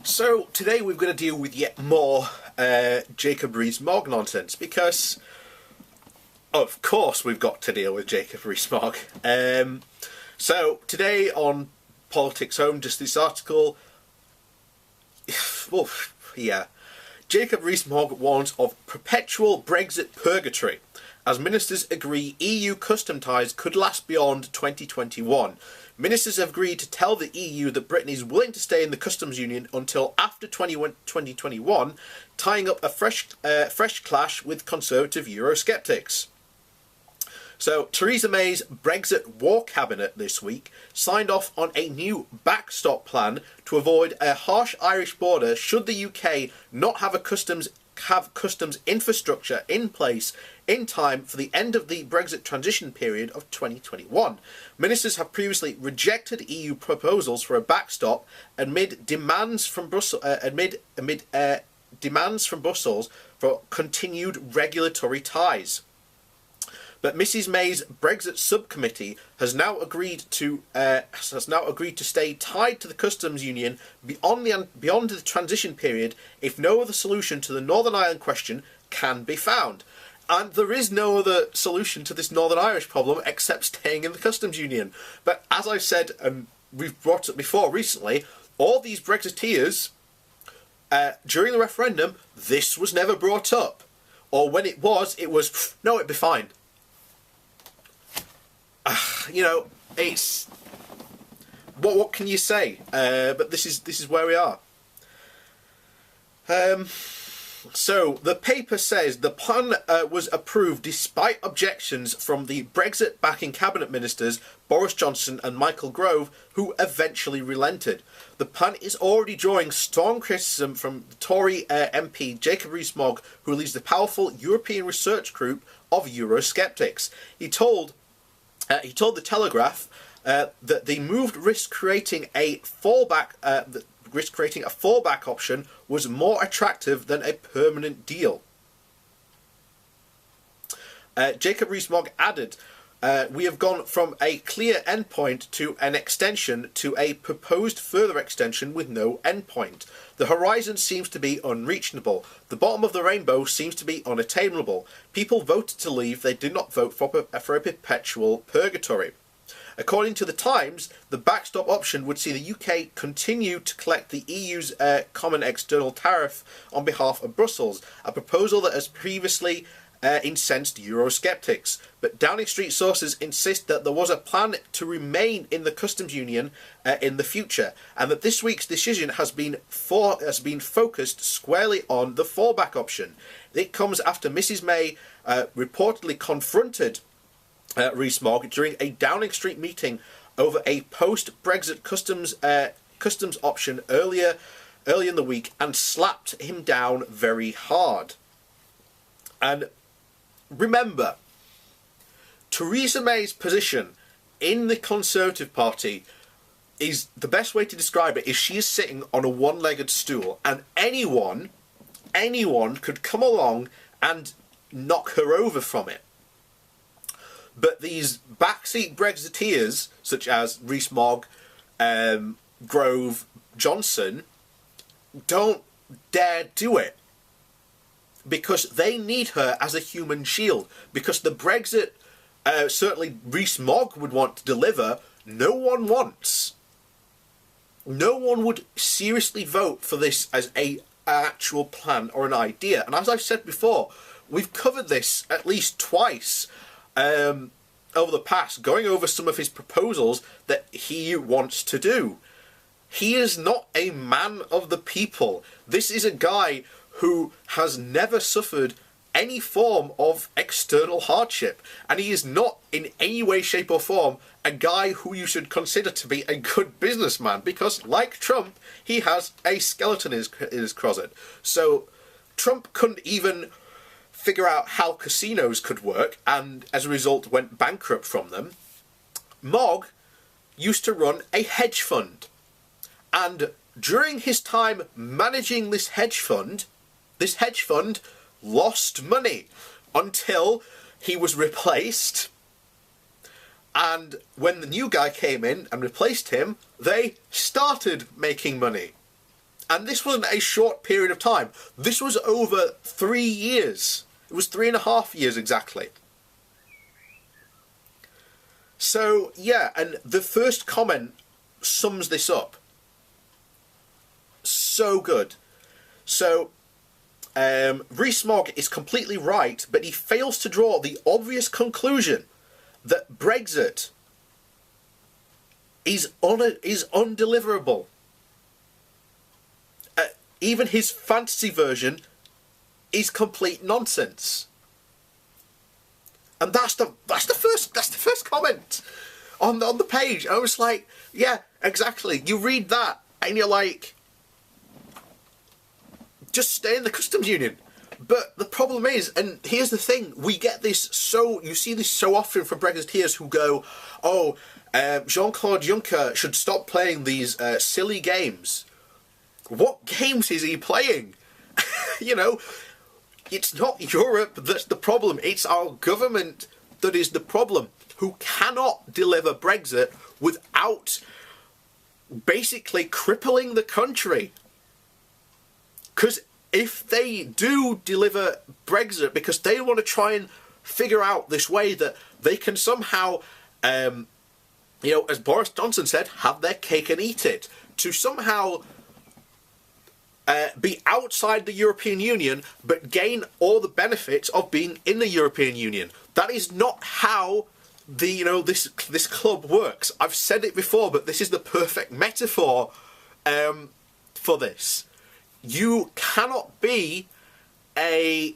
So today we're going to deal with yet more Jacob Rees-Mogg nonsense, because of course we've got to deal with Jacob Rees-Mogg. So today on Politics Home, just this article, well, yeah, Jacob Rees-Mogg warns of perpetual Brexit purgatory as ministers agree EU custom ties could last beyond 2021. Ministers have agreed to tell the EU that Britain is willing to stay in the customs union until after 2021, tying up a fresh clash with conservative Eurosceptics. So, Theresa May's Brexit war cabinet this week signed off on a new backstop plan to avoid a harsh Irish border should the UK not have customs infrastructure in place in time for the end of the Brexit transition period of 2021. Ministers have previously rejected EU proposals for a backstop amid demands from Brussels for continued regulatory ties. But Mrs May's Brexit subcommittee has now agreed to stay tied to the customs union beyond the transition period if no other solution to the Northern Ireland question can be found. And there is no other solution to this Northern Irish problem except staying in the customs union. But as I've said, and we've brought up before recently, all these Brexiteers, during the referendum, this was never brought up. Or when it was, no, it'd be fine. You know, it's what can you say? But this is where we are. So the paper says the plan was approved despite objections from the Brexit-backing cabinet ministers Boris Johnson and Michael Gove, who eventually relented. The plan is already drawing strong criticism from the Tory MP Jacob Rees-Mogg, who leads the powerful European research group of Eurosceptics. He told the Telegraph that the move risked creating a fallback option was more attractive than a permanent deal. Jacob Rees-Mogg added, "We have gone from a clear endpoint to an extension to a proposed further extension with no endpoint. The horizon seems to be unreachable. The bottom of the rainbow seems to be unattainable. People voted to leave. They did not vote for a perpetual purgatory." According to the Times, the backstop option would see the UK continue to collect the EU's common external tariff on behalf of Brussels, a proposal that has previously incensed Eurosceptics. But Downing Street sources insist that there was a plan to remain in the customs union in the future, and that this week's decision has been focused squarely on the fallback option. It comes after Mrs May reportedly confronted Rees-Mogg during a Downing Street meeting over a post-Brexit customs option early in the week and slapped him down very hard. And remember, Theresa May's position in the Conservative Party is, the best way to describe it is, she is sitting on a one-legged stool, and anyone could come along and knock her over from it. But these backseat Brexiteers, such as Rees-Mogg, Grove, Johnson, don't dare do it. Because they need her as a human shield. Because the Brexit, certainly Rees-Mogg would want to deliver, no one wants. No one would seriously vote for this as an actual plan or an idea. And as I've said before, we've covered this at least twice over the past, going over some of his proposals that he wants to do. He is not a man of the people. This is a guy who has never suffered any form of external hardship, and he is not in any way, shape or form a guy who you should consider to be a good businessman, because like Trump, he has a skeleton in his closet. So Trump couldn't even figure out how casinos could work, and as a result went bankrupt from them. Mogg used to run a hedge fund, and during his time managing this hedge fund lost money until he was replaced, and when the new guy came in and replaced him, they started making money. And this wasn't a short period of time. This was over 3 years. It was 3.5 years exactly. So, yeah, and the first comment sums this up. So good. So, Rees-Mogg is completely right, but he fails to draw the obvious conclusion that Brexit is undeliverable. Even his fantasy version is complete nonsense. And that's the first comment on the page. I was like, yeah, exactly. You read that and you're like, just stay in the customs union. But the problem is, and here's the thing, we get this you see this so often from Brexiteers who go, oh, Jean-Claude Juncker should stop playing these silly games. What games is he playing? You know, it's not Europe that's the problem, it's our government that is the problem, who cannot deliver Brexit without basically crippling the country. Because if they do deliver Brexit, because they want to try and figure out this way that they can somehow, you know, as Boris Johnson said, have their cake and eat it, to somehow be outside the European Union but gain all the benefits of being in the European Union. That is not how this club works. I've said it before, but this is the perfect metaphor for this. You cannot be a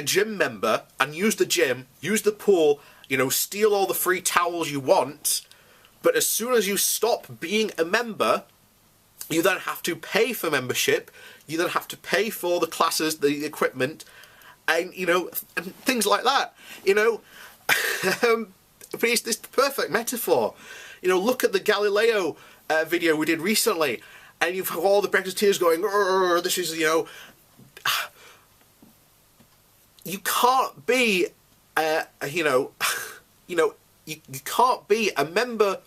gym member and use the gym, use the pool, steal all the free towels you want, but as soon as you stop being a member, you then have to pay for membership, you then have to pay for the classes, the equipment, and and things like that. But it's this perfect metaphor. Look at the Galileo video we did recently, and you've had all the Brexiteers going, this is, you can't be, you can't be a member,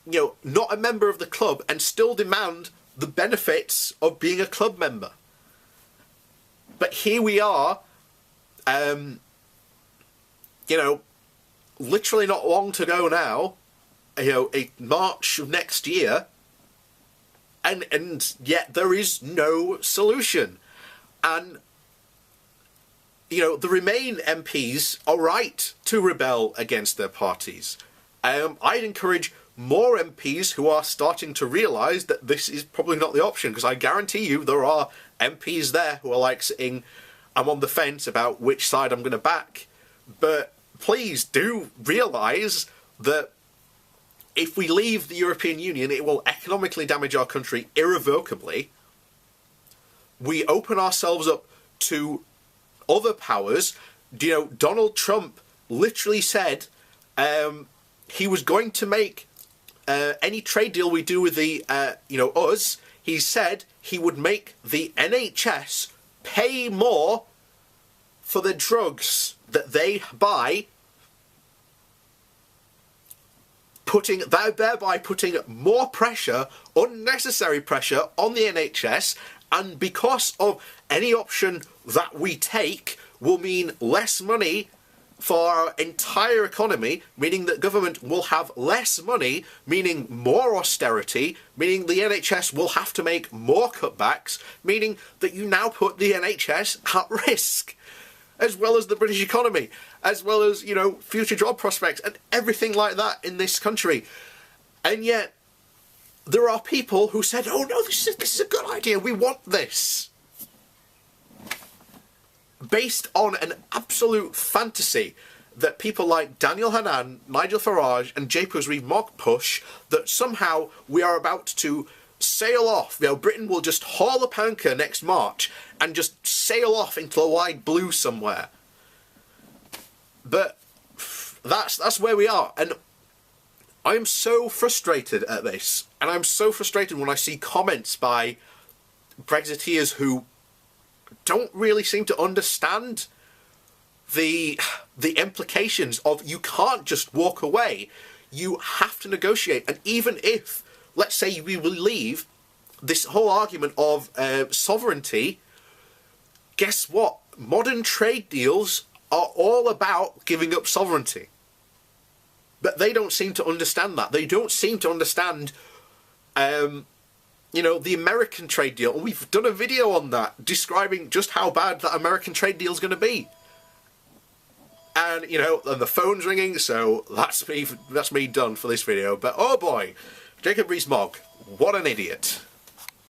not a member of the club and still demand the benefits of being a club member. But here we are, literally not long to go now, in March of next year, and yet there is no solution. And the Remain MPs are right to rebel against their parties. I'd encourage more MPs who are starting to realise that this is probably not the option, because I guarantee you there are MPs there who are like sitting, I'm on the fence about which side I'm going to back. But please do realise that if we leave the European Union, it will economically damage our country irrevocably. We open ourselves up to other powers. Donald Trump literally said he was going to make any trade deal we do with the, us, he said he would make the NHS pay more for the drugs that they buy, thereby putting more pressure, unnecessary pressure, on the NHS, and because of any option that we take will mean less money for our entire economy, meaning that government will have less money, meaning more austerity, meaning the NHS will have to make more cutbacks, meaning that you now put the NHS at risk, as well as the British economy, as well as, future job prospects and everything like that in this country. And yet, there are people who said, oh no, this is a good idea, we want this. Based on an absolute fantasy that people like Daniel Hannan, Nigel Farage and Japers Rees-Mogg push, that somehow we are about to sail off. Britain will just haul a anchor next March and just sail off into the wide blue somewhere. But that's where we are, and I'm so frustrated at this, and I'm so frustrated when I see comments by Brexiteers who don't really seem to understand the implications of, you can't just walk away, you have to negotiate. And even if let's say we believe this whole argument of sovereignty, guess what? Modern trade deals are all about giving up sovereignty. But they don't seem to understand that. They don't seem to understand, you know, the American trade deal. And we've done a video on that, describing just how bad that American trade deal is going to be. And, you know, and the phone's ringing, so that's me done for this video. But, oh boy, Jacob Rees-Mogg, what an idiot.